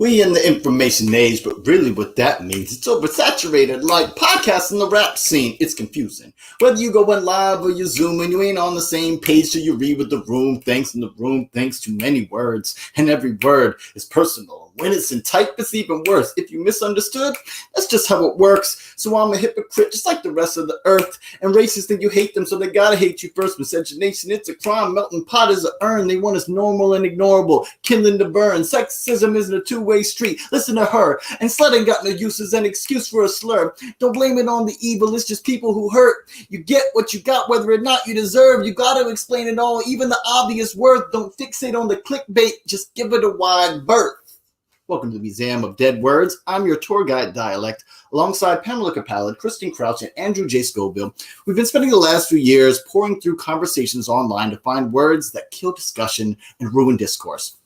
We in the information age, but really what that means, it's oversaturated like podcasts in the rap scene. It's confusing. Whether you go on live or you Zoom and you ain't on the same page till you read what the room thinks, and the room thinks too many words, and every word is personal. When it's in type, it's even worse. If you misunderstood, that's just how it works. So I'm a hypocrite just like the rest of the earth, and racists think you hate them, so they gotta hate you first. Miscegenation, it's a crime. Melting pot is an urn. They want us normal and ignorable, kindling to burn. Sexism isn't a two-way street. Listen to her. And slut ain't got no use as an excuse for a slur. Don't blame it on the evil. It's just people who hurt. You get what you got, whether or not you deserve. You gotta explain it all, even the obvious worth. Don't fixate on the clickbait. Just give it a wide berth. Welcome to the Museum of Dead Words. I'm your tour guide, Dyalekt, alongside Pamela Capalad, Kristen Crouch, and Andrew J. Scoville. We've been spending the last few years pouring through conversations online to find words that kill discussion and ruin discourse.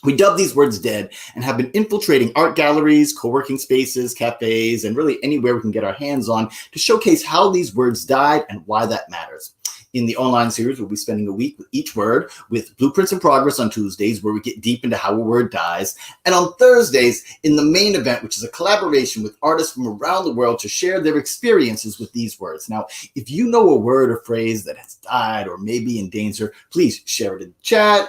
We dub these words dead and have been infiltrating art galleries, co-working spaces, cafes, and really anywhere we can get our hands on to showcase how these words died and why that matters. In the online series, we'll be spending a week with each word, with Blueprints in Progress on Tuesdays, where we get deep into how a word dies, and on Thursdays, in the main event, which is a collaboration with artists from around the world to share their experiences with these words. Now, if you know a word or phrase that has died or may be in danger, please share it in the chat,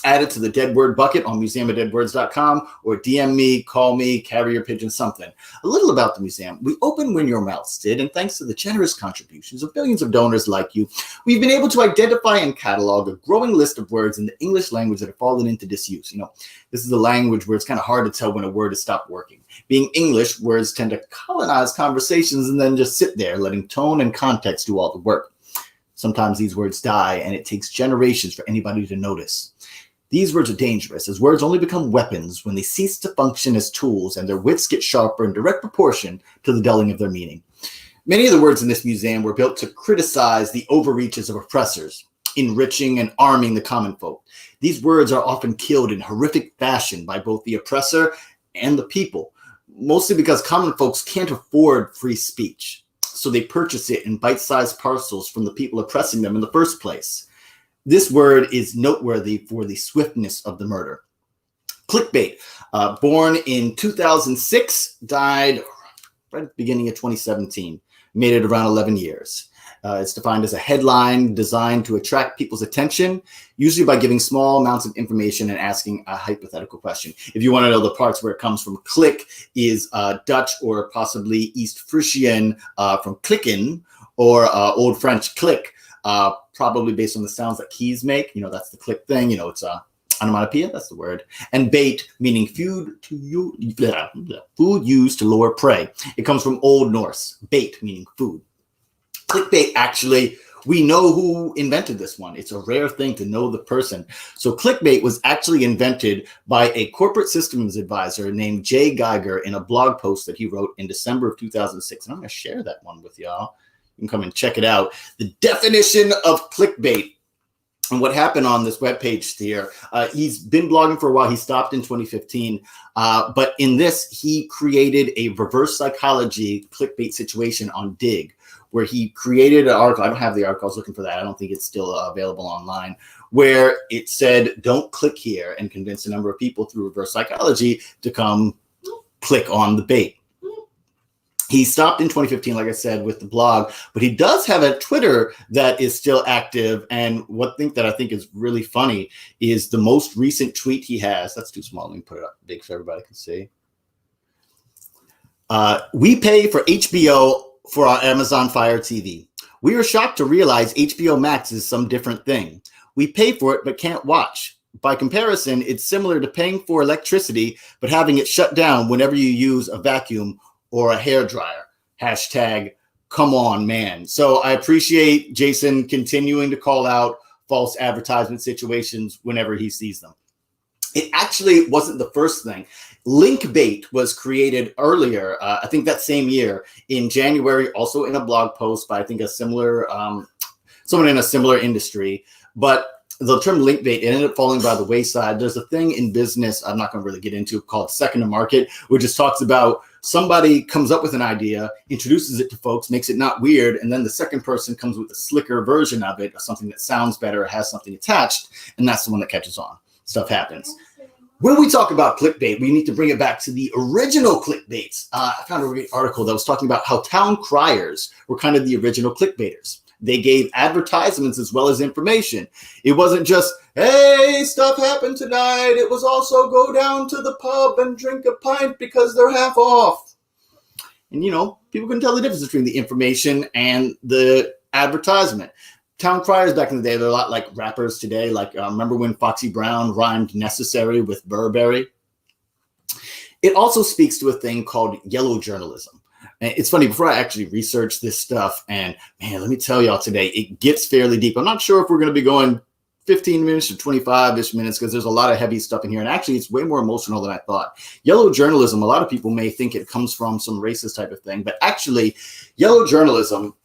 add it to the Dead Word bucket on museumofdeadwords.com, or DM me, call me, carrier pigeon, something. A little about the museum. We open when your mouths did, and thanks to the generous contributions of billions of donors like you, we've been able to identify and catalog a growing list of words in the English language that have fallen into disuse. You know, this is a language where it's kind of hard to tell when a word has stopped working. Being English, words tend to colonize conversations and then just sit there, letting tone and context do all the work. Sometimes these words die, and it takes generations for anybody to notice. These words are dangerous, as words only become weapons when they cease to function as tools and their wits get sharper in direct proportion to the dulling of their meaning. Many of the words in this museum were built to criticize the overreaches of oppressors, enriching and arming the common folk. These words are often killed in horrific fashion by both the oppressor and the people, mostly because common folks can't afford free speech, so they purchase it in bite-sized parcels from the people oppressing them in the first place. This word is noteworthy for the swiftness of the murder. Clickbait, born in 2006, died right at the beginning of 2017, made it around 11 years. It's defined as a headline designed to attract people's attention, usually by giving small amounts of information and asking a hypothetical question. If you want to know the parts where it comes from, click is Dutch or possibly East Frisian from klikken, or Old French click, probably based on the sounds that keys make. You know, that's the click thing. You know, it's onomatopoeia, that's the word. And bait, meaning food used to lure prey. It comes from Old Norse, bait, meaning food. Clickbait, actually, we know who invented this one. It's a rare thing to know the person. So clickbait was actually invented by a corporate systems advisor named Jay Geiger in a blog post that he wrote in December of 2006. And I'm going to share that one with y'all. You can come and check it out. The definition of clickbait and what happened on this webpage here. He's been blogging for a while. He stopped in 2015. But in this, he created a reverse psychology clickbait situation on Dig, where he created an article. I don't have the article. I was looking for that. I don't think it's still available online, where it said, don't click here, and convince a number of people through reverse psychology to come click on the bait. He stopped in 2015, like I said, with the blog, but he does have a Twitter that is still active. And one thing that I think is really funny is the most recent tweet he has. That's too small. Let me put it up big so everybody can see. We pay for HBO for our Amazon Fire TV. We are shocked to realize HBO Max is some different thing. We pay for it, but can't watch. By comparison, it's similar to paying for electricity, but having it shut down whenever you use a vacuum or a hairdryer. Hashtag, come on, man. So I appreciate Jason continuing to call out false advertisement situations whenever he sees them. It actually wasn't the first thing. Linkbait was created earlier, I think that same year in January, also in a blog post by I think a similar, someone in a similar industry. But the term linkbait ended up falling by the wayside. There's a thing in business I'm not going to really get into called second to market, which just talks about somebody comes up with an idea, introduces it to folks, makes it not weird, and then the second person comes with a slicker version of it, or something that sounds better, has something attached, and that's the one that catches on. Stuff happens. When we talk about clickbait, we need to bring it back to the original clickbaits. I found a great article that was talking about how town criers were kind of the original clickbaiters. They gave advertisements as well as information. It wasn't just, hey, stuff happened tonight. It was also go down to the pub and drink a pint because they're half off. And, people couldn't tell the difference between the information and the advertisement. Town criers back in the day, they're a lot like rappers today. Like, remember when Foxy Brown rhymed necessary with Burberry? It also speaks to a thing called yellow journalism. And it's funny, before I actually researched this stuff, and man, let me tell y'all today, it gets fairly deep. I'm not sure if we're going to be going 15 minutes or 25-ish minutes because there's a lot of heavy stuff in here. And actually, it's way more emotional than I thought. Yellow journalism, a lot of people may think it comes from some racist type of thing. But actually, yellow journalism,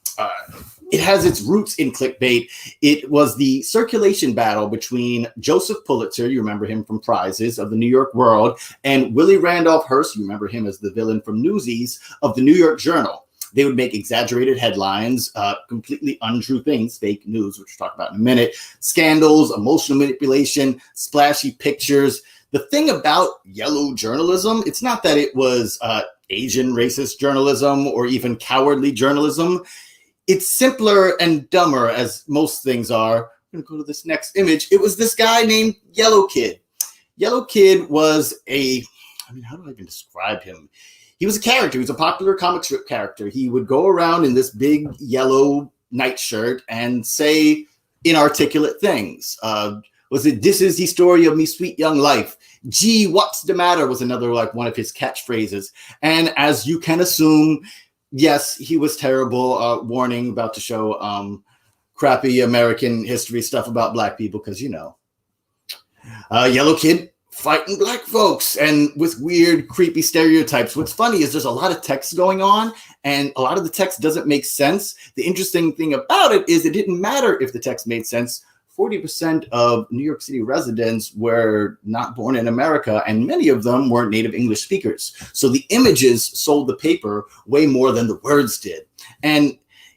it has its roots in clickbait. It was the circulation battle between Joseph Pulitzer, you remember him from Prizes, of the New York World, and Willie Randolph Hearst, you remember him as the villain from Newsies, of the New York Journal. They would make exaggerated headlines, completely untrue things, fake news, which we'll talk about in a minute, scandals, emotional manipulation, splashy pictures. The thing about yellow journalism, it's not that it was Asian racist journalism or even cowardly journalism. It's simpler and dumber, as most things are. I'm going to go to this next image. It was this guy named Yellow Kid. Yellow Kid was how do I even describe him? He was a character. He was a popular comic strip character. He would go around in this big yellow nightshirt and say inarticulate things. This is the story of me sweet young life. Gee, what's the matter was another one of his catchphrases. And as you can assume, yes, he was terrible. Warning, about to show crappy American history stuff about black people because, Yellow Kid fighting black folks and with weird, creepy stereotypes. What's funny is there's a lot of text going on and a lot of the text doesn't make sense. The interesting thing about it is it didn't matter if the text made sense. 40% of New York City residents were not born in America, and many of them weren't native English speakers. So the images sold the paper way more than the words did. And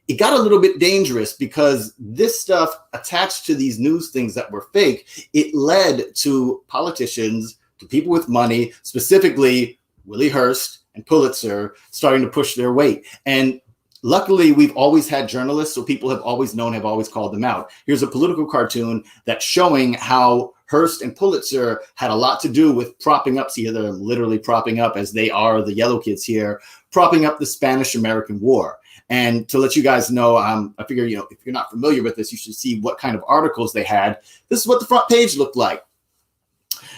it got a little bit dangerous because this stuff attached to these news things that were fake, it led to politicians, to people with money, specifically Willie Hearst and Pulitzer, starting to push their weight. And luckily, we've always had journalists, so people have always known, have always called them out. Here's a political cartoon that's showing how Hearst and Pulitzer had a lot to do with propping up, see, they're literally propping up, as they are the yellow kids here, propping up the Spanish-American War. And to let you guys know, I figure, if you're not familiar with this, you should see what kind of articles they had. This is what the front page looked like.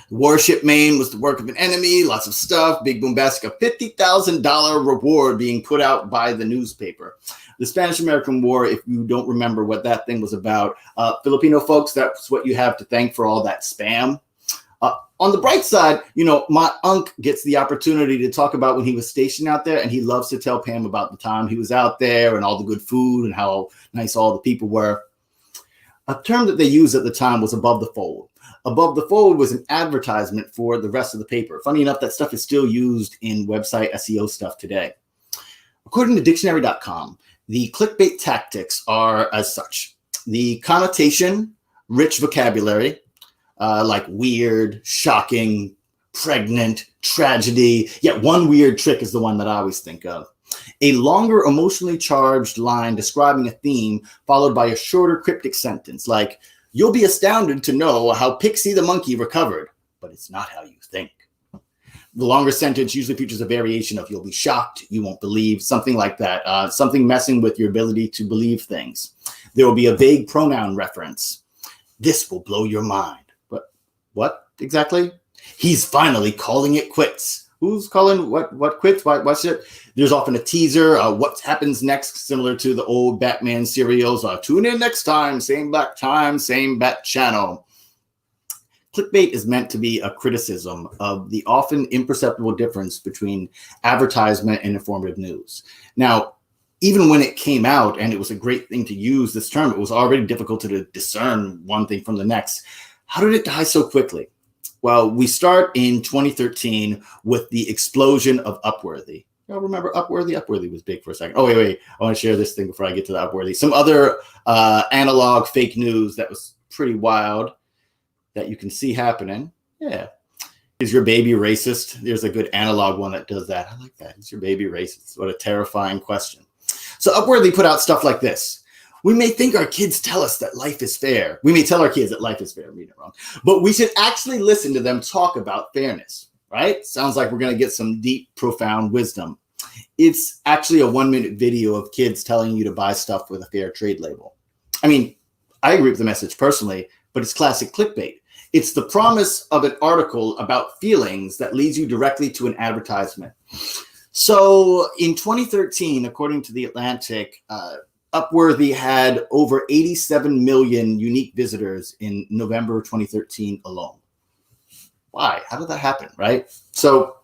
The warship Maine was the work of an enemy, lots of stuff, big bombastic, a $50,000 reward being put out by the newspaper. The Spanish-American War, if you don't remember what that thing was about, Filipino folks, that's what you have to thank for all that spam. On the bright side, my uncle gets the opportunity to talk about when he was stationed out there, and he loves to tell Pam about the time he was out there and all the good food and how nice all the people were. A term that they used at the time was above the fold. Above the fold was an advertisement for the rest of the paper. Funny enough, that stuff is still used in website SEO stuff today. According to dictionary.com, the clickbait tactics are as such. The connotation, rich vocabulary, like weird, shocking, pregnant, tragedy. Yet one weird trick is the one that I always think of. A longer, emotionally charged line describing a theme, followed by a shorter, cryptic sentence like, "You'll be astounded to know how Pixie the monkey recovered, but it's not how you think." The longer sentence usually features a variation of "you'll be shocked, you won't believe," something like that, something messing with your ability to believe things. There will be a vague pronoun reference. "This will blow your mind." But what exactly? "He's finally calling it quits." Who's calling what quits? What's it? There's often a teaser. What happens next? Similar to the old Batman serials. Tune in next time. Same black time, same bat channel. Clickbait is meant to be a criticism of the often imperceptible difference between advertisement and informative news. Now, even when it came out and it was a great thing to use this term, it was already difficult to discern one thing from the next. How did it die so quickly? Well, we start in 2013 with the explosion of Upworthy. Y'all remember Upworthy? Upworthy was big for a second. Oh, wait. I want to share this thing before I get to the Upworthy. Some other analog fake news that was pretty wild that you can see happening. Yeah. Is your baby racist? There's a good analog one that does that. I like that. Is your baby racist? What a terrifying question. So Upworthy put out stuff like this. We may think our kids tell us that life is fair. We may tell our kids that life is fair. I'm reading it wrong. But we should actually listen to them talk about fairness, right? Sounds like we're going to get some deep, profound wisdom. It's actually a 1-minute video of kids telling you to buy stuff with a fair trade label. I mean, I agree with the message personally, but it's classic clickbait. It's the promise of an article about feelings that leads you directly to an advertisement. So in 2013, according to The Atlantic, Upworthy had over 87 million unique visitors in November 2013 alone. Why? How did that happen, right? So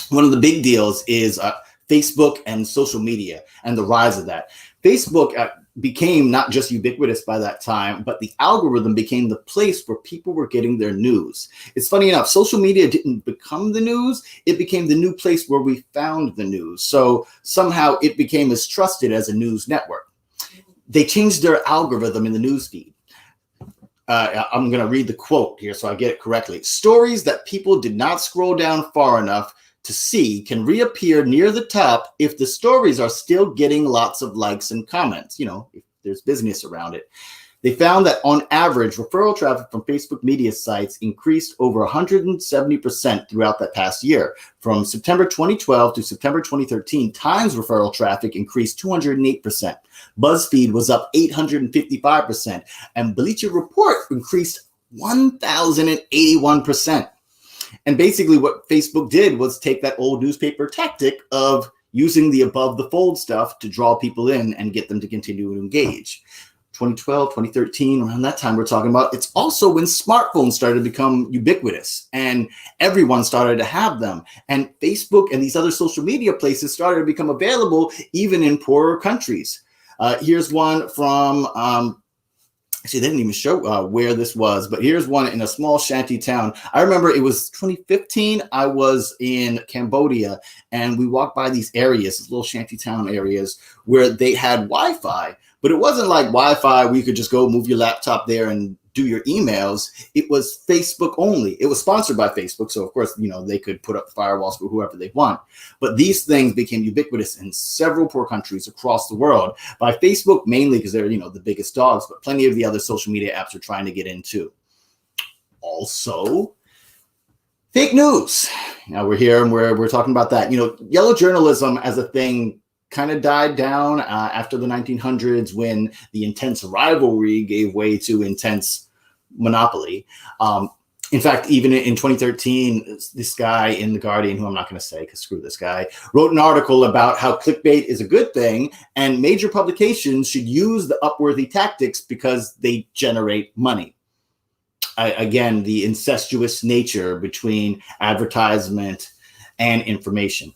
one of the big deals is Facebook and social media and the rise of that. Facebook became not just ubiquitous by that time, but the algorithm became the place where people were getting their news. It's funny enough, social media didn't become the news. It became the new place where we found the news. So somehow it became as trusted as a news network. They changed their algorithm in the news feed. I'm going to read the quote here so I get it correctly. Stories that people did not scroll down far enough to see can reappear near the top if the stories are still getting lots of likes and comments, you know, if there's business around it. They found that on average, referral traffic from Facebook media sites increased over 170% throughout that past year. From September 2012 to September 2013, Times referral traffic increased 208%. BuzzFeed was up 855%, and Bleacher Report increased 1,081%. And basically what Facebook did was take that old newspaper tactic of using the above the fold stuff to draw people in and get them to continue to engage. 2012, 2013, around that time we're talking about, it's also when smartphones started to become ubiquitous and everyone started to have them. And Facebook and these other social media places started to become available even in poorer countries. Here's one from, actually, they didn't even show where this was, but here's one in a small shanty town. I remember it was 2015. I was in Cambodia and we walked by these areas, these little shanty town areas where they had Wi-Fi, but it wasn't like Wi-Fi where you could just go move your laptop there and do your emails. It was Facebook only. It was sponsored by Facebook. So of course, you know, they could put up firewalls for whoever they want. But these things became ubiquitous in several poor countries across the world by Facebook, mainly because they're, you know, the biggest dogs, but plenty of the other social media apps are trying to get in too. Also, fake news. Now we're here and we're talking about that. You know, yellow journalism as a thing kind of died down after the 1900s when the intense rivalry gave way to intense monopoly. In fact, even in 2013, this guy in The Guardian, who I'm not going to say because screw this guy, wrote an article about how clickbait is a good thing and major publications should use the Upworthy tactics because they generate money. Again, the incestuous nature between advertisement and information.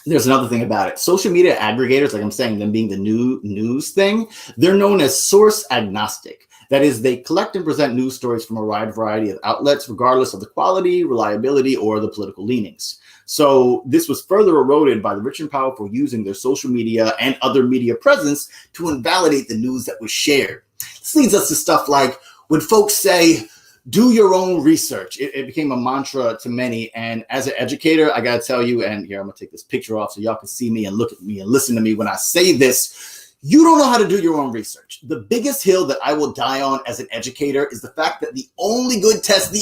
There's another thing about it. Social media aggregators, like I'm saying, them being the new news thing, they're known as source agnostic. That is, they collect and present news stories from a wide variety of outlets, regardless of the quality, reliability, or the political leanings. So this was further eroded by the rich and powerful using their social media and other media presence to invalidate the news that was shared. This leads us to stuff like when folks say, do your own research. It became a mantra to many. And as an educator, I got to tell you, and here, I'm going to take this picture off so y'all can see me and look at me and listen to me when I say this. You don't know how to do your own research. The biggest hill that I will die on as an educator is the fact that the only good test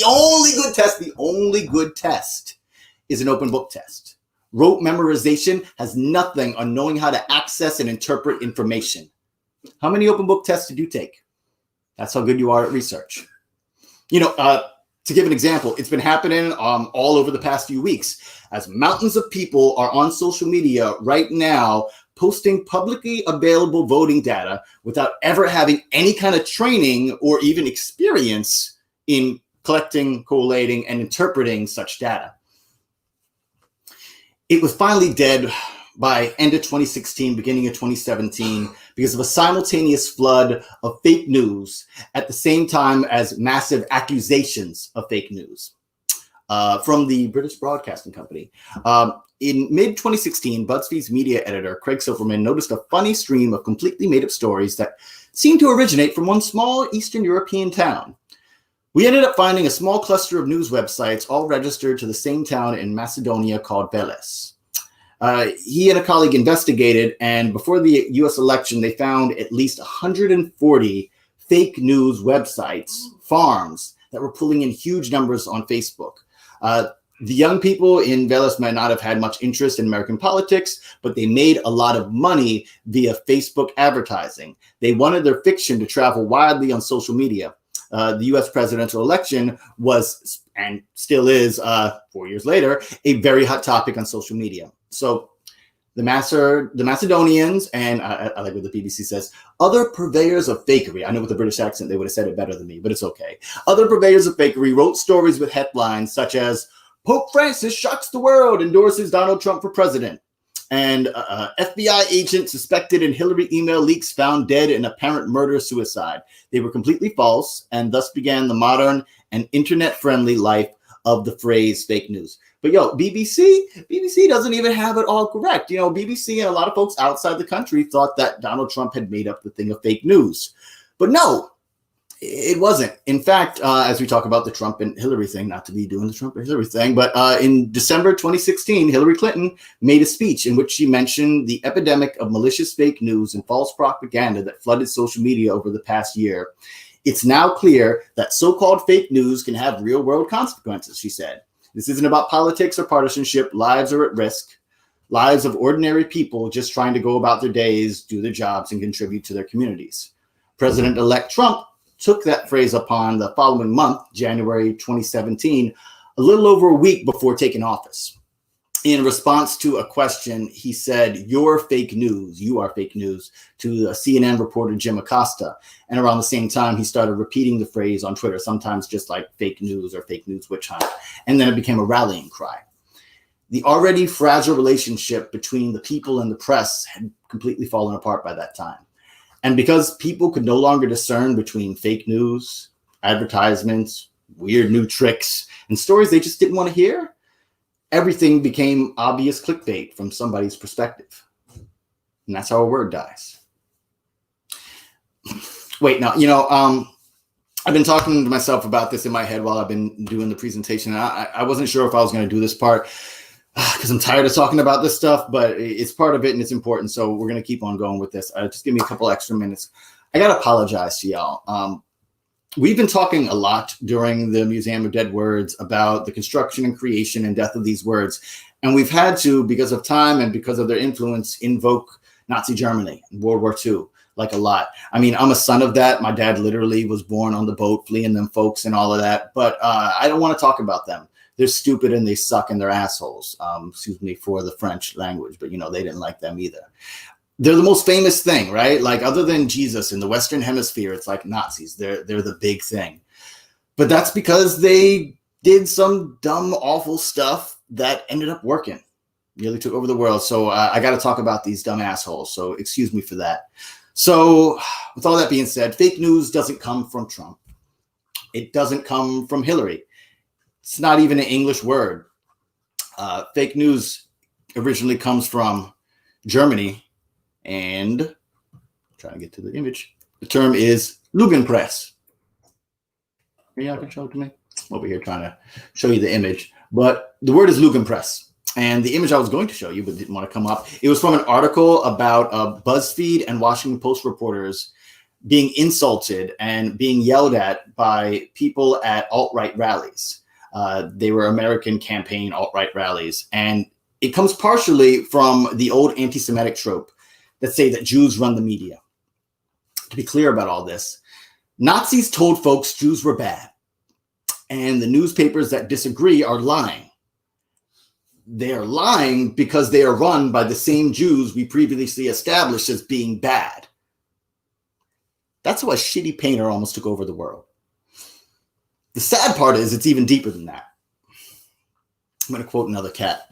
is an open book test. Rote memorization has nothing on knowing how to access and interpret information. How many open book tests did you take? That's how good you are at research. You know, to give an example, it's been happening all over the past few weeks as mountains of people are on social media right now posting publicly available voting data without ever having any kind of training or even experience in collecting, collating, and interpreting such data. It was finally dead by end of 2016, beginning of 2017, because of a simultaneous flood of fake news at the same time as massive accusations of fake news from the British Broadcasting Company. In mid-2016, BuzzFeed's media editor, Craig Silverman, noticed a funny stream of completely made-up stories that seemed to originate from one small Eastern European town. We ended up finding a small cluster of news websites all registered to the same town in Macedonia called Veles. He and a colleague investigated, and before the U.S. election, they found at least 140 fake news websites, farms, that were pulling in huge numbers on Facebook. The young people in Veles might not have had much interest in American politics, but they made a lot of money via Facebook advertising. They wanted their fiction to travel widely on social media. The U.S. presidential election was, and still is 4 years later, a very hot topic on social media. So the Macedonians, and I like what the BBC says, other purveyors of fakery. I know with the British accent, they would have said it better than me, but it's okay. Other purveyors of fakery wrote stories with headlines such as, Pope Francis shocks the world, endorses Donald Trump for president. And FBI agent suspected in Hillary email leaks found dead in apparent murder-suicide. They were completely false, and thus began the modern and internet-friendly life of the phrase fake news. But BBC doesn't even have it all correct. BBC and a lot of folks outside the country thought that Donald Trump had made up the thing of fake news. But no, it wasn't. In fact, as we talk about the Trump and Hillary thing, not to be doing the Trump and Hillary thing, but in December 2016, Hillary Clinton made a speech in which she mentioned the epidemic of malicious fake news and false propaganda that flooded social media over the past year. It's now clear that so-called fake news can have real-world consequences, she said. This isn't about politics or partisanship. Lives are at risk. Lives of ordinary people just trying to go about their days, do their jobs, and contribute to their communities. President-elect Trump took that phrase upon the following month, January 2017, a little over a week before taking office. In response to a question, he said, "You're fake news. You are fake news," to the CNN reporter Jim Acosta. And around the same time, he started repeating the phrase on Twitter, sometimes just like fake news or fake news witch hunt. And then it became a rallying cry. The already fragile relationship between the people and the press had completely fallen apart by that time. And because people could no longer discern between fake news, advertisements, weird new tricks, and stories they just didn't want to hear, everything became obvious clickbait from somebody's perspective. And that's how a word dies. Wait, no, I've been talking to myself about this in my head while I've been doing the presentation. I wasn't sure if I was going to do this part because I'm tired of talking about this stuff, but it's part of it and it's important. So we're going to keep on going with this. Just give me a couple extra minutes. I got to apologize to y'all. We've been talking a lot during the Museum of Dead Words about the construction and creation and death of these words. And we've had to, because of time and because of their influence, invoke Nazi Germany, World War II, like a lot. I mean, I'm a son of that. My dad literally was born on the boat, fleeing them folks and all of that. But I don't want to talk about them. They're stupid and they suck and they're assholes. Excuse me for the French language, but they didn't like them either. They're the most famous thing, right? Like other than Jesus in the Western Hemisphere, it's like Nazis. They're the big thing. But that's because they did some dumb, awful stuff that ended up working. Nearly took over the world. So I got to talk about these dumb assholes. So excuse me for that. So with all that being said, fake news doesn't come from Trump. It doesn't come from Hillary. It's not even an English word. Fake news originally comes from Germany. And trying to get to the image. The term is Lügenpresse. Yeah, I can show it to me. I'm over here trying to show you the image. But the word is Lügenpresse. And the image I was going to show you, but didn't want to come up, it was from an article about BuzzFeed and Washington Post reporters being insulted and being yelled at by people at alt-right rallies. They were American campaign alt-right rallies. And it comes partially from the old anti-Semitic trope that say that Jews run the media. To be clear about all this, Nazis told folks Jews were bad, and the newspapers that disagree are lying. They are lying because they are run by the same Jews we previously established as being bad. That's how a shitty painter almost took over the world. The sad part is it's even deeper than that. I'm going to quote another cat.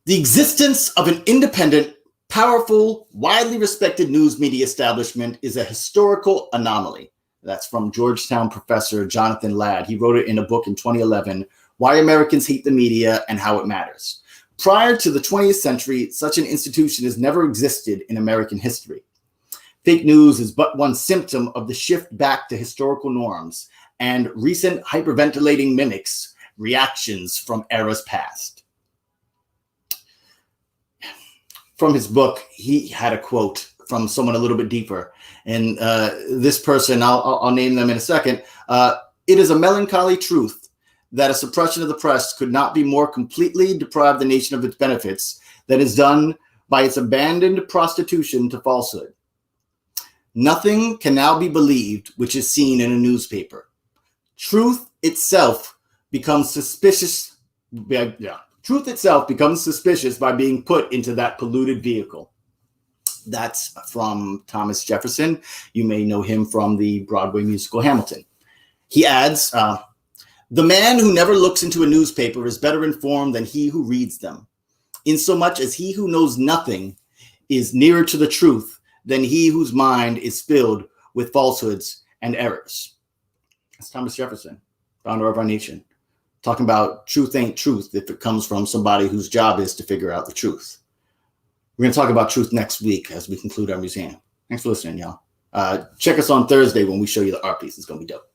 The existence of an independent, powerful, widely respected news media establishment is a historical anomaly. That's from Georgetown professor Jonathan Ladd. He wrote it in a book in 2011, Why Americans Hate the Media and How It Matters. Prior to the 20th century, such an institution has never existed in American history. Fake news is but one symptom of the shift back to historical norms, and recent hyperventilating mimics reactions from eras past. From his book, he had a quote from someone a little bit deeper. And this person, I'll name them in a second. It is a melancholy truth that a suppression of the press could not be more completely deprive the nation of its benefits than is done by its abandoned prostitution to falsehood. Nothing can now be believed which is seen in a newspaper. Truth itself becomes suspicious. Truth itself becomes suspicious by being put into that polluted vehicle. That's from Thomas Jefferson. You may know him from the Broadway musical Hamilton. He adds, the man who never looks into a newspaper is better informed than he who reads them, insomuch as he who knows nothing is nearer to the truth than he whose mind is filled with falsehoods and errors. That's Thomas Jefferson, founder of our nation, talking about truth ain't truth if it comes from somebody whose job is to figure out the truth. We're going to talk about truth next week as we conclude our museum. Thanks for listening, y'all. Check us on Thursday when we show you the art piece. It's going to be dope.